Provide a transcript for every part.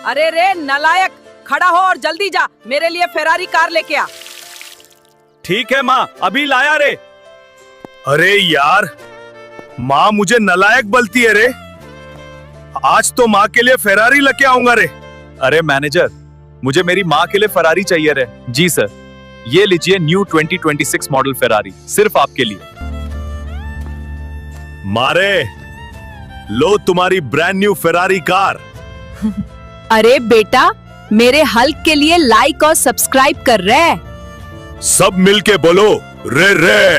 अरे रे नालायक, खड़ा हो और जल्दी जा, मेरे लिए फेरारी कार लेके आ। ठीक है माँ, अभी लाया रे। अरे यार, माँ मुझे नालायक बोलती है रे। आज तो माँ के लिए फेरारी लेके आऊंगा रे। अरे मैनेजर, मुझे मेरी माँ के लिए फरारी चाहिए रे। जी सर, ये लीजिए न्यू 2026 मॉडल फेरारी, सिर्फ आपके लिए। मारे, लो तुम्हारी ब्रांड न्यू फेरारी कार। अरे बेटा, मेरे हल्क के लिए लाइक और सब्सक्राइब कर रहे। सब मिलके बोलो रे रे।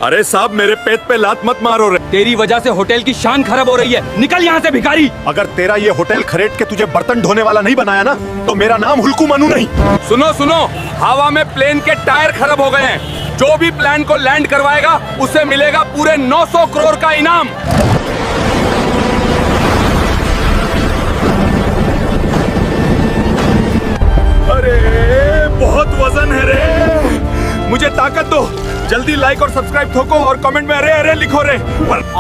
अरे साहब, मेरे पेट पे लात मत मारो रे। तेरी वजह से होटल की शान खराब हो रही है, निकल यहाँ से भिखारी। अगर तेरा ये होटल खरीद के तुझे बर्तन ढोने वाला नहीं बनाया ना, तो मेरा नाम हुल्कू मनु नहीं। सुनो सुनो, हवा में प्लेन के टायर खराब हो गए हैं। जो भी प्लेन को लैंड करवाएगा उसे मिलेगा पूरे 900 करोड़ का इनाम। अरे बहुत वजन है रे, मुझे ताकत दो। जल्दी लाइक और सब्सक्राइब ठोको और कमेंट में अरे अरे लिखो रे।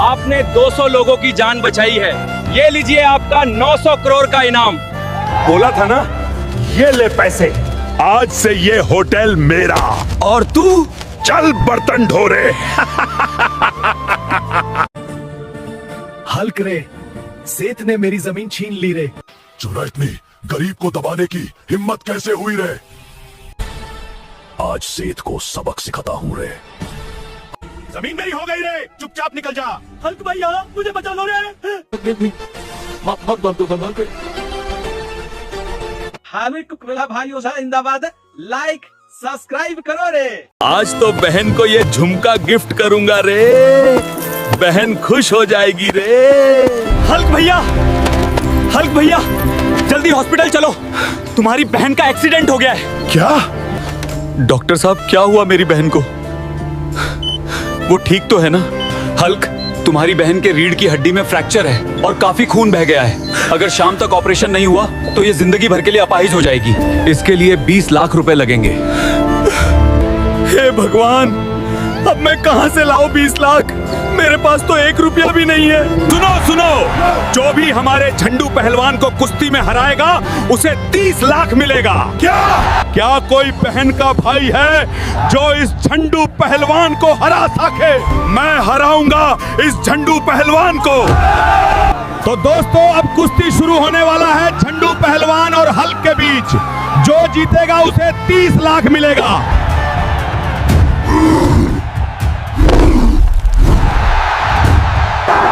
आपने 200 लोगों की जान बचाई है, ये लीजिए आपका 900 करोड़ का इनाम। बोला था ना, ये ले पैसे। आज से ये होटल मेरा, और तू चल बर्तन ढो रे। हल्क रे, सेठ ने मेरी जमीन छीन ली रे। चुरा इतनी गरीब को दबाने की हिम्मत कैसे हुई रे? आज सेठ को सबक सिखाता हूँ रे। जमीन मेरी हो गई रे, चुपचाप निकल जा। हल्क भैया, मुझे बचा लो रे। हामिद कुकरेला भाइयों से जिंदाबाद। लाइक सब्सक्राइब करो रे। आज तो बहन को ये झुमका गिफ्ट करूंगा रे, बहन खुश हो जाएगी रे। हल्क भैया, जल्दी हॉस्पिटल चलो, तुम्हारी बहन का एक्सीडेंट हो गया है। क्या? डॉक्टर साहब, क्या हुआ मेरी बहन को? वो ठीक तो है ना? हल्क, तुम्हारी बहन के रीढ़ की हड्डी में फ्रैक्चर है और काफी खून बह गया है। अगर शाम तक ऑपरेशन नहीं हुआ तो ये जिंदगी भर के लिए अपाहिज हो जाएगी। इसके लिए 20 लाख रुपए लगेंगे। हे भगवान, अब मैं कहां से लाऊं 20 लाख? मेरे पास तो 1 रुपया भी नहीं है। सुनो, जो भी हमारे झंडू पहलवान को कुश्ती में हराएगा उसे 30 लाख मिलेगा। क्या कोई बहन का भाई है जो इस झंडू पहलवान को हरा सके? मैं हराऊंगा इस झंडू पहलवान को। तो दोस्तों, अब कुश्ती शुरू होने वाला है झंडू पहलवान और हल्क के बीच। जो जीतेगा उसे 30 लाख मिलेगा।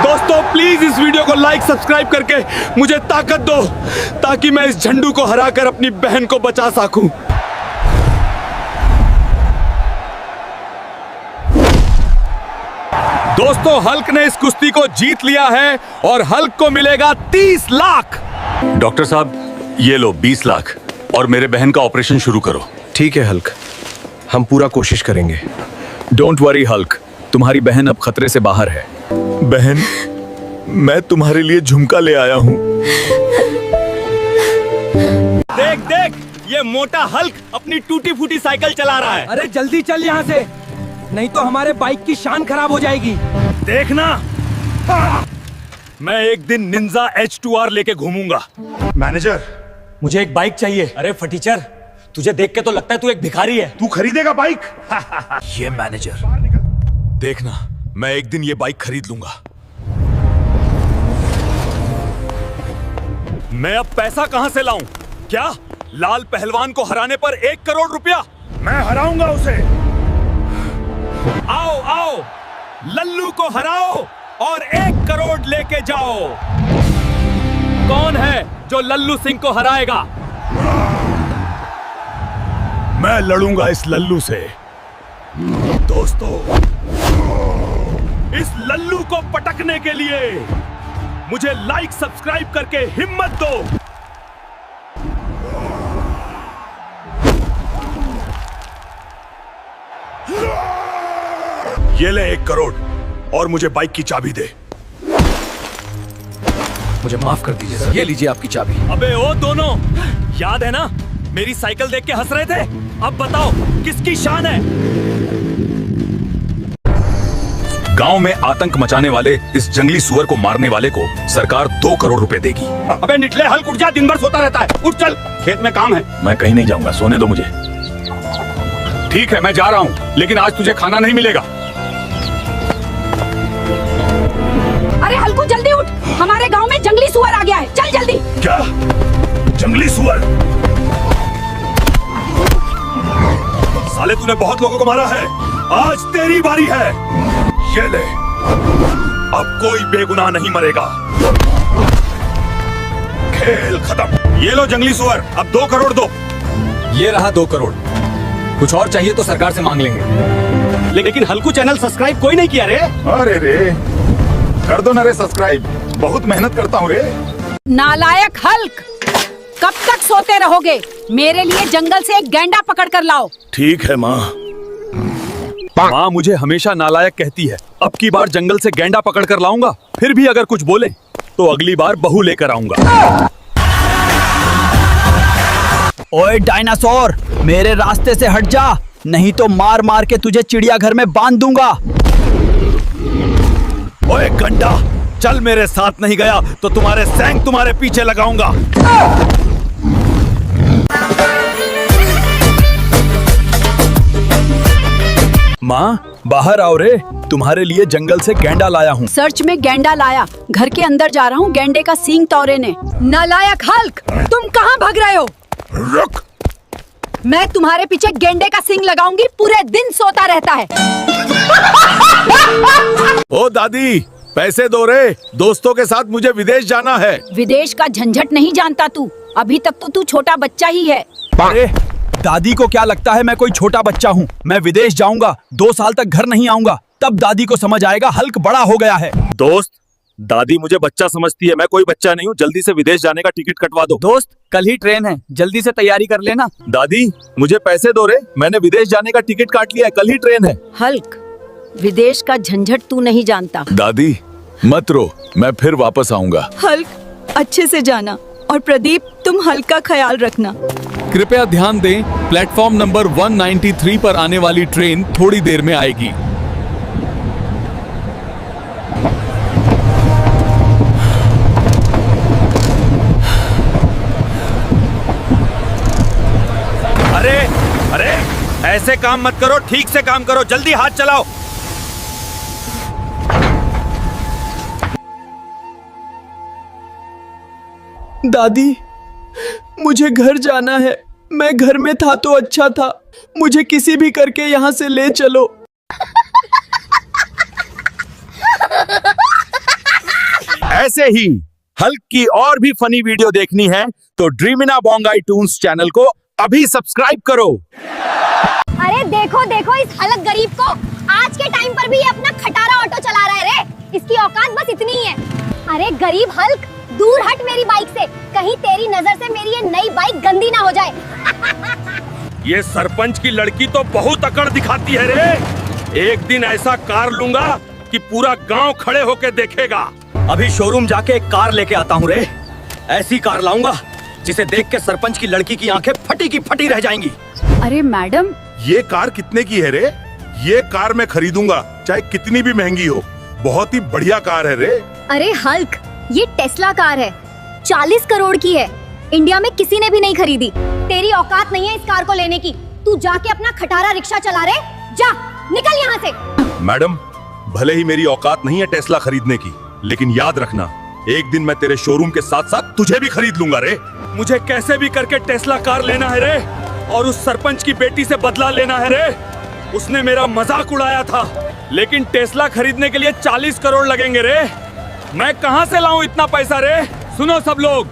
दोस्तों, प्लीज इस वीडियो को लाइक सब्सक्राइब करके मुझे ताकत दो, ताकि मैं इस झंडू को हराकर अपनी बहन को बचा सकूं। दोस्तों, हल्क ने इस कुश्ती को जीत लिया है और हल्क को मिलेगा 30 लाख। डॉक्टर साहब, ये लो 20 लाख और मेरे बहन का ऑपरेशन शुरू करो। ठीक है हल्क, हम पूरा कोशिश करेंगे। डोंट वरी हल्क, तुम्हारी बहन अब खतरे से बाहर है। बहन, मैं तुम्हारे लिए झुमका ले आया हूँ। देख, ये मोटा हल्क अपनी टूटी फूटी साइकिल चला रहा है। अरे जल्दी चल यहाँ से, नहीं तो हमारे बाइक की शान खराब हो जाएगी। देखना, मैं एक दिन निंजा H2R लेके घूमूंगा। मैनेजर, मुझे एक बाइक चाहिए। अरे फटीचर, तुझे देख के तो लगता है तू एक भिखारी है। तू खरीदेगा बाइक? ये मैनेजर, देखना, मैं एक दिन ये बाइक खरीद लूंगा। मैं अब पैसा कहां से लाऊं? क्या लाल पहलवान को हराने पर 1 करोड़ रुपया? मैं हराऊंगा उसे। आओ, लल्लू को हराओ और 1 करोड़ लेके जाओ। कौन है जो लल्लू सिंह को हराएगा? मैं लड़ूंगा इस लल्लू से। दोस्तों, इस लल्लू को पटकने के लिए मुझे लाइक सब्सक्राइब करके हिम्मत दो। ये ले 1 करोड़ और मुझे बाइक की चाबी दे। मुझे माफ कर दीजिए सर। ये लीजिए आपकी चाबी। अबे ओ दोनों, याद है ना मेरी साइकिल देख के हंस रहे थे? अब बताओ किसकी शान है? गांव में आतंक मचाने वाले इस जंगली सुअर को मारने वाले को सरकार 2 करोड़ रुपए देगी। अबे निकले, हल्क उठ जा, दिन भर सोता रहता है। उठ चल, खेत में काम है। मैं कहीं नहीं जाऊंगा, सोने दो मुझे। ठीक है, मैं जा रहा हूँ, लेकिन आज तुझे खाना नहीं मिलेगा। अरे हल्कू जल्दी उठ, हमारे गांव में जंगली सुअर आ गया है, चल जल्दी। क्या जंगली सुअर? साले तूने बहुत लोगों को मारा है, आज तेरी बारी है। ये ले, अब कोई बेगुनाह नहीं मरेगा। खेल खत्म। ये लो जंगली सुअर, अब 2 करोड़ दो। ये रहा 2 करोड़। कुछ और चाहिए तो सरकार से मांग लेंगे। लेकिन हल्कू चैनल सब्सक्राइब कोई नहीं किया रे। अरे रे, कर दो ना रे सब्सक्राइब, बहुत मेहनत करता हूँ रे। नालायक हल्क, कब तक सोते रहोगे? मेरे लिए जंगल से एक गैंडा पकड़ कर लाओ। ठीक है माँ। माँ मुझे हमेशा नालायक कहती है, अब की बार जंगल से गैंडा पकड़ कर लाऊंगा। फिर भी अगर कुछ बोले तो अगली बार बहू लेकर आऊंगा। ओए डायनासोर, मेरे रास्ते से हट जा, नहीं तो मार मार के तुझे चिड़ियाघर में बांध दूंगा। ओए गंडा, चल, मेरे साथ नहीं गया तो तुम्हारे सैंक तुम्हारे पीछे लगाऊंगा। माँ बाहर आओ रे, तुम्हारे लिए जंगल से गैंडा लाया हूँ। सर्च में गैंडा लाया, घर के अंदर जा रहा हूँ, गैंडे का सींग तौरे ने। नालायक हल्क, तुम कहाँ भाग रहे हो? रुक। मैं तुम्हारे पीछे गैंडे का सींग लगाऊंगी, पूरे दिन सोता रहता है। ओ दादी, पैसे दो रे, दोस्तों के साथ मुझे विदेश जाना है। विदेश का झंझट नहीं जानता तू, अभी तक तो तू छोटा बच्चा ही है। अरे दादी को क्या लगता है मैं कोई छोटा बच्चा हूँ? मैं विदेश जाऊंगा, 2 साल तक घर नहीं आऊंगा, तब दादी को समझ आएगा हल्क बड़ा हो गया है। दोस्त, दादी मुझे बच्चा समझती है, मैं कोई बच्चा नहीं हूँ। जल्दी से विदेश जाने का टिकट कटवा दो। दोस्त, कल ही ट्रेन है, जल्दी से तैयारी कर लेना। दादी मुझे पैसे दो रे, मैंने विदेश जाने का टिकट काट लिया है, कल ही ट्रेन है। हल्क, विदेश का झंझट तू नहीं जानता। दादी मत रो, मैं फिर वापस आऊंगा। हल्क, अच्छे से जाना, और प्रदीप तुम हल्क का ख्याल रखना। कृपया ध्यान दें, प्लेटफॉर्म नंबर 193 पर आने वाली ट्रेन थोड़ी देर में आएगी। अरे अरे, ऐसे काम मत करो, ठीक से काम करो, जल्दी हाथ चलाओ। दादी, मुझे घर जाना है, मैं घर में था तो अच्छा था, मुझे किसी भी करके यहाँ से ले चलो। ऐसे ही हल्क की और भी फनी वीडियो देखनी है तो ड्रीमिना बोंगाई टून्स चैनल को अभी सब्सक्राइब करो। अरे देखो देखो इस हलक गरीब को, आज के टाइम पर भी ये अपना खटारा ऑटो चला रहा है रे। इसकी औकात बस इतनी ही है। अरे गरीब हल्क, दूर हट मेरी बाइक से, कहीं तेरी नजर से मेरी ये नई बाइक गंदी ना हो जाए। ये सरपंच की लड़की तो बहुत अकड़ दिखाती है रे। एक दिन ऐसा कार लूंगा कि पूरा गांव खड़े होके देखेगा। अभी शोरूम जाके एक कार लेके आता हूँ रे, ऐसी कार लाऊंगा जिसे देख के सरपंच की लड़की की आंखें फटी की फटी रह जाएंगी। अरे मैडम, ये कार कितने की है रे? ये कार मैं खरीदूंगा, चाहे कितनी भी महंगी हो। बहुत ही बढ़िया कार है रे। अरे हल्क, ये टेस्ला कार है, 40 करोड़ की है, इंडिया में किसी ने भी नहीं खरीदी। तेरी औकात नहीं है इस कार को लेने की। तू जाके अपना खटारा रिक्शा चला रे, जा निकल यहाँ से। मैडम, भले ही मेरी औकात नहीं है टेस्ला खरीदने की, लेकिन याद रखना, एक दिन मैं तेरे शोरूम के साथ साथ तुझे भी खरीद लूंगा रे। मुझे कैसे भी करके टेस्ला कार लेना है रे, और उस सरपंच की बेटी से बदला लेना है रे। उसने मेरा मजाक उड़ाया था, लेकिन टेस्ला खरीदने के लिए 40 करोड़ लगेंगे रे। मैं कहां से लाऊं इतना पैसा रे? सुनो सब लोग,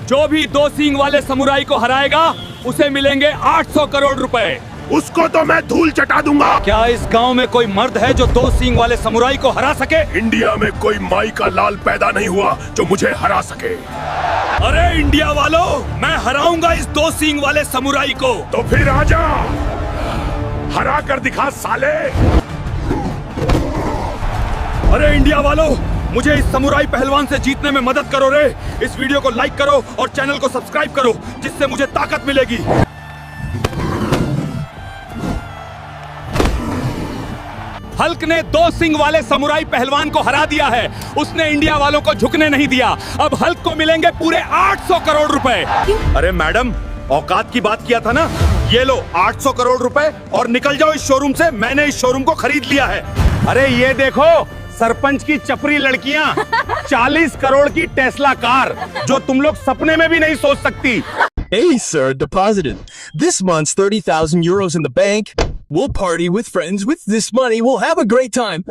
जो भी 2 सींग वाले समुराई को हराएगा उसे मिलेंगे 800 करोड़ रुपए। उसको तो मैं धूल चटा दूंगा। क्या इस गांव में कोई मर्द है जो 2 सींग वाले समुराई को हरा सके? इंडिया में कोई माई का लाल पैदा नहीं हुआ जो मुझे हरा सके। अरे इंडिया वालों, मैं हराऊंगा इस 2 सींग वाले समुराई को। तो फिर आजा, हरा कर दिखा साले। अरे इंडिया वालों, मुझे इस समुराई पहलवान से जीतने में मदद करो रे। इस वीडियो को लाइक करो और चैनल को सब्सक्राइब करो, जिससे मुझे ताकत मिलेगी। हल्क ने 2 सिंग वाले समुराई पहलवान को हरा दिया है। उसने इंडिया वालों को झुकने नहीं दिया। अब हल्क को मिलेंगे पूरे 800 करोड़ रुपए। अरे मैडम, औकात की बात किया था ना। ये लो 800 करोड़ रुपए और निकल जाओ इस शोरूम से। मैंने इस शोरूम को खरीद लिया है। अरे ये देखो, सरपंच की चपरी लड़कियां, 40 करोड़ की टेस्ला कार, जो तुम लोग सपने में भी नहीं सोच सकती। Hey, sir, deposited this month's 30,000 euros in the bank. We'll party with friends with this money. We'll have a great time.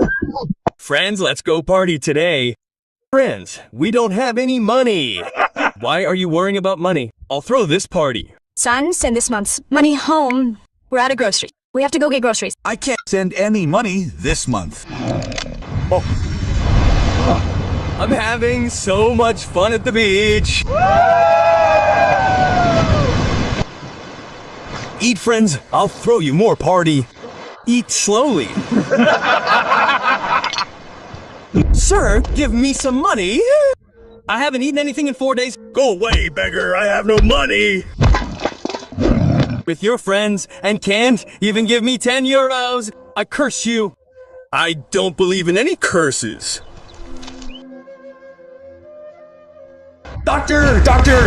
Friends, let's go party today. Friends, we don't have any money. Why are you worrying about money? I'll throw this party. Son, send this month's money home. We're out of groceries. We have to go get groceries. I can't send any money this month. I'm having so much fun at the beach. Eat, friends. I'll throw you more party. Eat slowly. Sir, give me some money. I haven't eaten anything in 4 days. Go away, beggar. I have no money. With your friends and can't even give me 10 euros. I curse you. I don't believe in any curses. Doctor! Doctor!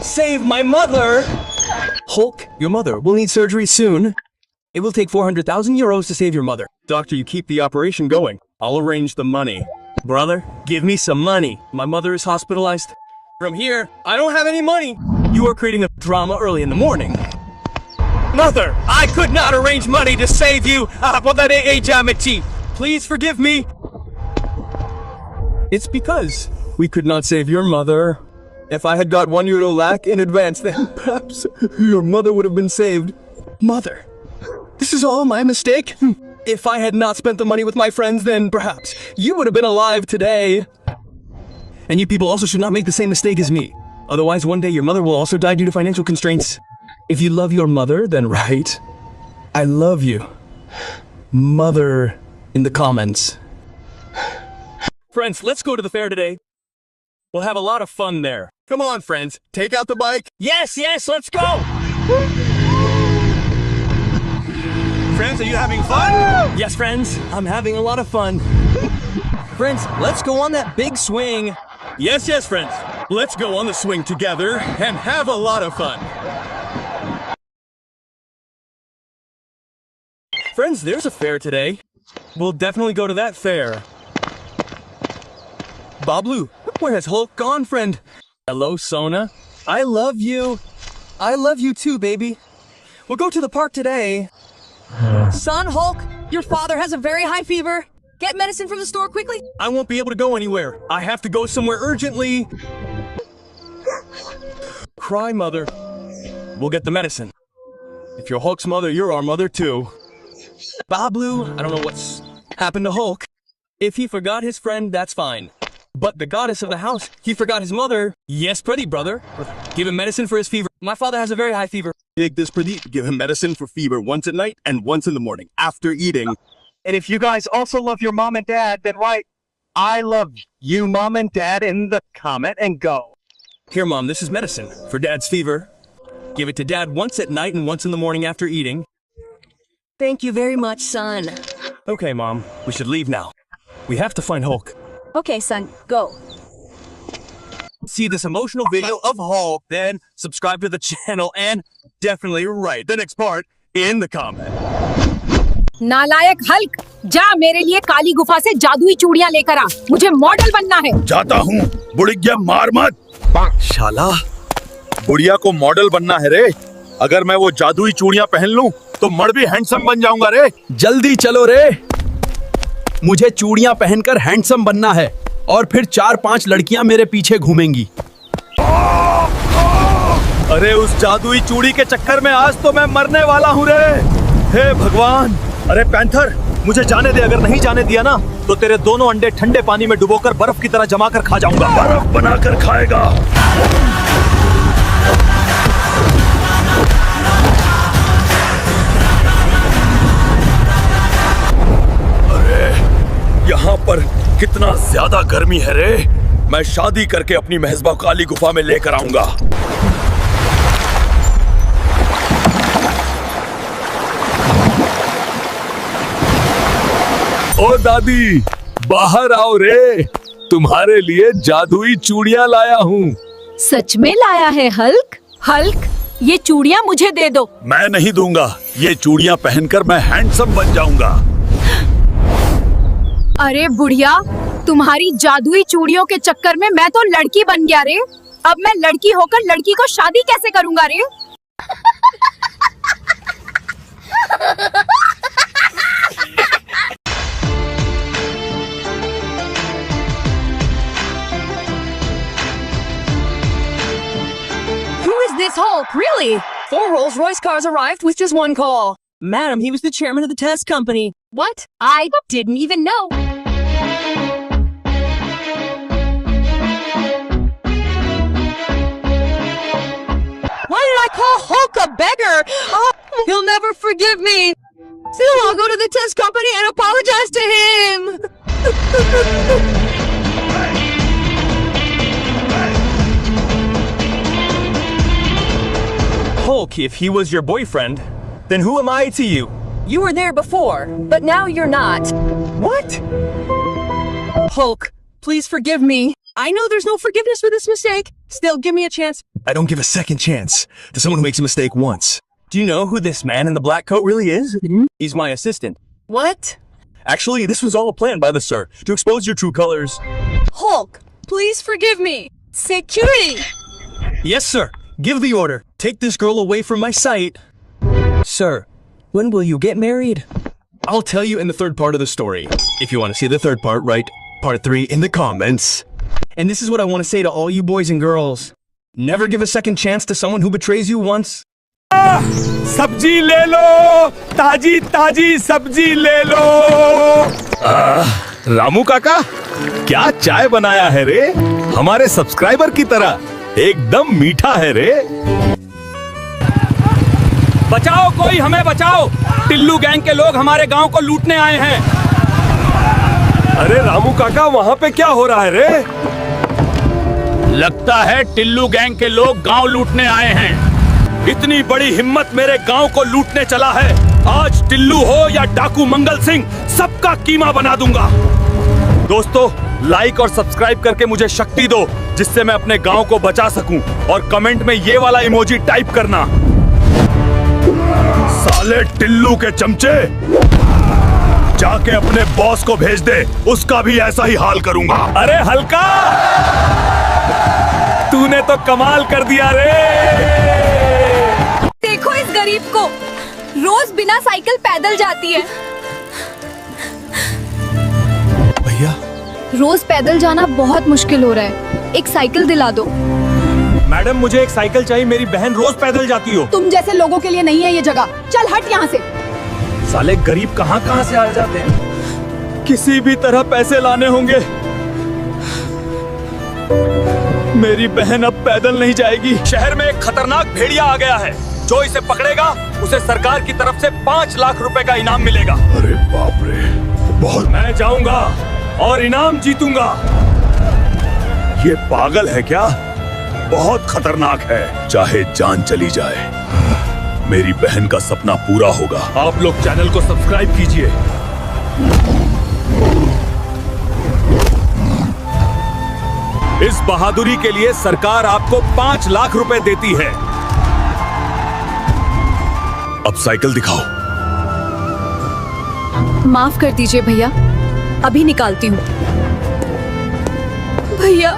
Save my mother! Hulk, your mother will need surgery soon. It will take 400,000 euros to save your mother. Doctor, you keep the operation going. I'll arrange the money. Brother, give me some money. My mother is hospitalized. From here, I don't have any money. You are creating a drama early in the morning. Mother, I could not arrange money to save you. Please forgive me. It's because we could not save your mother. If I had got €1 lakh in advance, then perhaps your mother would have been saved. Mother, this is all my mistake. If I had not spent the money with my friends, then perhaps you would have been alive today. And you people also should not make the same mistake as me. Otherwise, one day your mother will also die due to financial constraints. If you love your mother, then write, I love you, mother, in the comments. Friends, let's go to the fair today. We'll have a lot of fun there. Come on, friends. Take out the bike. Yes, yes, let's go. Friends, are you having fun? Yes, friends, I'm having a lot of fun. Friends, let's go on that big swing. Yes, yes, friends. Let's go on the swing together and have a lot of fun. Friends, there's a fair today. We'll definitely go to that fair. Bablu, where has Hulk gone, friend? Hello, Sona. I love you. I love you too, baby. We'll go to the park today. Son, Hulk, your father has a very high fever. Get medicine from the store quickly. I won't be able to go anywhere. I have to go somewhere urgently. Cry, mother. We'll get the medicine. If you're Hulk's mother, you're our mother too. Bablu, I don't know what's happened to Hulk. If he forgot his friend, that's fine. But the goddess of the house, he forgot his mother. Yes, Pradeep, brother. Give him medicine for his fever. My father has a very high fever. Take this, Pradeep. Give him medicine for fever once at night and once in the morning after eating. And if you guys also love your mom and dad, then write, I love you, mom and dad, in the comment and go. Here, Mom, this is medicine for Dad's fever. Give it to Dad once at night and once in the morning after eating. Thank you very much, son. Okay, Mom, we should leave now. We have to find Hulk. Okay, son, go. See this emotional video of Hulk, then subscribe to the channel and definitely write the next part in the comment. नालायक Hulk, जा मेरे लिए काली गुफा से जादुई चूड़ियां लेकर आ। मुझे मॉडल बनना है। जाता हूँ। बुढ़िया मार मत। शाला, बुढ़िया को मॉडल बनना है रे। अगर मैं वो जादुई चूड़ियां पहन लूं तो मड़ भी हैंडसम बन जाऊंगा रे। जल्दी चलो रे। मुझे चूड़ियां पहनकर हैंडसम बनना है और फिर 4-5 लड़कियां मेरे पीछे घूमेंगी। अरे उस जादुई चूड़ी के चक्कर में आज तो मैं मरने वाला हूँ रे। हे भगवान। अरे पैंथर, मुझे जाने दे। अगर नहीं जाने दिया ना तो तेरे दोनों अंडे ठंडे पानी में डुबोकर बर्फ की तरह जमा कर खा जाऊंगा। बर्फ बनाकर खाएगा। अरे यहाँ पर कितना ज्यादा गर्मी है रे। मैं शादी करके अपनी मेहजबा काली गुफा में लेकर आऊंगा। ओ दादी, बाहर आओ रे, तुम्हारे लिए जादुई चूड़ियां लाया हूँ। सच में लाया है हल्क? हल्क, ये चूड़ियां मुझे दे दो। मैं नहीं दूंगा। ये चूड़ियां पहनकर मैं हैंडसम बन जाऊंगा। अरे बुढ़िया, तुम्हारी जादुई चूड़ियों के चक्कर में मैं तो लड़की बन गया रे। अब मैं लड़की होकर लड़की को शादी कैसे करूंगा रे? Who is this Hulk, really? 4 Rolls-Royce cars arrived with just 1 call. Madam, he was the chairman of the test company. What? I didn't even know. Why did I call Hulk a beggar? Oh, he'll never forgive me. Still, I'll go to the test company and apologize to him. Hulk, if he was your boyfriend, then who am I to you? You were there before, but now you're not. What? Hulk, please forgive me. I know there's no forgiveness for this mistake. Still, give me a chance. I don't give a second chance to someone who makes a mistake once. Do you know who this man in the black coat really is? He's my assistant. What? Actually, this was all planned by the sir to expose your true colors. Hulk, please forgive me. Security! Yes, sir. Give the order. Take this girl away from my sight. Sir, when will you get married? I'll tell you in the third part of the story. If you want to see the third part, write part 3 in the comments. And this is what I want to say to all you boys and girls. Never give a second chance to someone who betrays you once. सब्जी ले लो, ताजी ताजी सब्जी ले लो। रामू काका, क्या चाय बनाया है रे? हमारे सब्सक्राइबर की तरह एकदम मीठा है रे। बचाओ, कोई हमें बचाओ। टिल्लू गैंग के लोग हमारे गांव को लूटने आए हैं। अरे रामू काका, वहाँ पे क्या हो रहा है रे? लगता है टिल्लू गैंग के लोग गांव लूटने आए हैं। इतनी बड़ी हिम्मत मेरे गांव को लूटने चला है। आज टिल्लू हो या डाकू मंगल सिंह, सबका कीमा बना दूंगा। दोस्तों, लाइक और सब्सक्राइब करके मुझे शक्ति दो, जिससे मैं अपने गांव को बचा सकूं। और कमेंट में ये वाला इमोजी टाइप करना। साले टिल्लू के चमचे, जाके अपने बॉस को भेज दे, उसका भी ऐसा ही हाल करूंगा। अरे हल्का, तूने तो कमाल कर दिया रे। देखो इस गरीब को, रोज बिना साइकिल पैदल जाती है। भैया, रोज पैदल जाना बहुत मुश्किल हो रहा है, एक साइकिल दिला दो। मैडम, मुझे एक साइकिल चाहिए, मेरी बहन रोज पैदल जाती हो। तुम जैसे लोगों के लिए नहीं है ये जगह, चल हट यहाँ से। साले गरीब कहाँ कहाँ से आ जाते हैं। किसी भी तरह पैसे लाने होंगे। मेरी बहन अब पैदल नहीं जाएगी। शहर में एक खतरनाक भेड़िया आ गया है। जो इसे पकड़ेगा उसे सरकार की तरफ से 5 लाख रुपए का इनाम मिलेगा। अरे बाप रे, बहुत। मैं जाऊंगा और इनाम जीतूंगा। ये पागल है क्या? बहुत खतरनाक है। चाहे जान चली जाए, मेरी बहन का सपना पूरा होगा। आप लोग चैनल को सब्सक्राइब कीजिए। इस बहादुरी के लिए सरकार आपको 5 लाख रुपए देती है। अब साइकिल दिखाओ। माफ कर दीजिए भैया, अभी निकालती हूँ। भैया,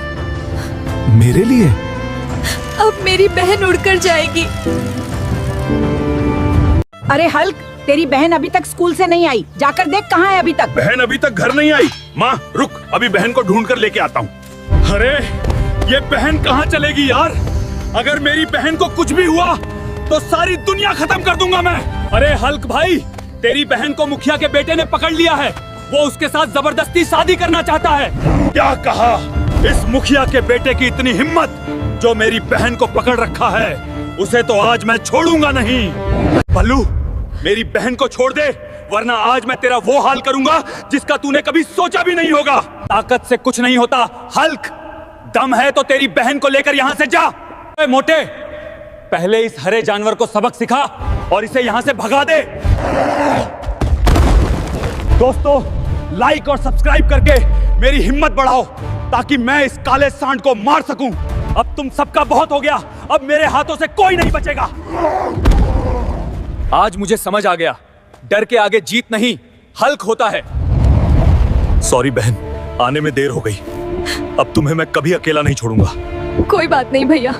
मेरे लिए? अब मेरी बहन उड़कर जाएगी। अरे हल्क, तेरी बहन अभी तक स्कूल से नहीं आई, जाकर देख कहाँ है अभी तक। बहन अभी तक घर नहीं आई। माँ रुक, अभी बहन को ढूंढ कर लेके आता हूँ। अरे ये बहन कहाँ चलेगी यार? अगर मेरी बहन को कुछ भी हुआ तो सारी दुनिया खत्म कर दूंगा मैं। अरे हल्क भाई, तेरी बहन को मुखिया के बेटे ने पकड़ लिया है। वो उसके साथ जबरदस्ती शादी करना चाहता है। क्या कहा? इस मुखिया के बेटे की इतनी हिम्मत, जो मेरी बहन को पकड़ रखा है, उसे तो आज मैं छोड़ूंगा नहीं। भल्लू, मेरी बहन को छोड़ दे, वरना आज मैं तेरा वो हाल करूंगा जिसका तूने कभी सोचा भी नहीं होगा। ताकत से कुछ नहीं होता हल्क, दम है तो तेरी बहन को लेकर यहाँ से जा। ए मोटे, पहले इस हरे जानवर को सबक सिखा और इसे यहाँ से भगा दे। दोस्तों, लाइक और सब्सक्राइब करके मेरी हिम्मत बढ़ाओ ताकि मैं इस काले सांड को मार सकूं। अब तुम सबका बहुत हो गया, अब मेरे हाथों से कोई नहीं बचेगा। आज मुझे समझ आ गया, डर के आगे जीत नहीं, हल्क होता है। सॉरी बहन, आने में देर हो गई। अब तुम्हें मैं कभी अकेला नहीं छोड़ूंगा। कोई बात नहीं भैया,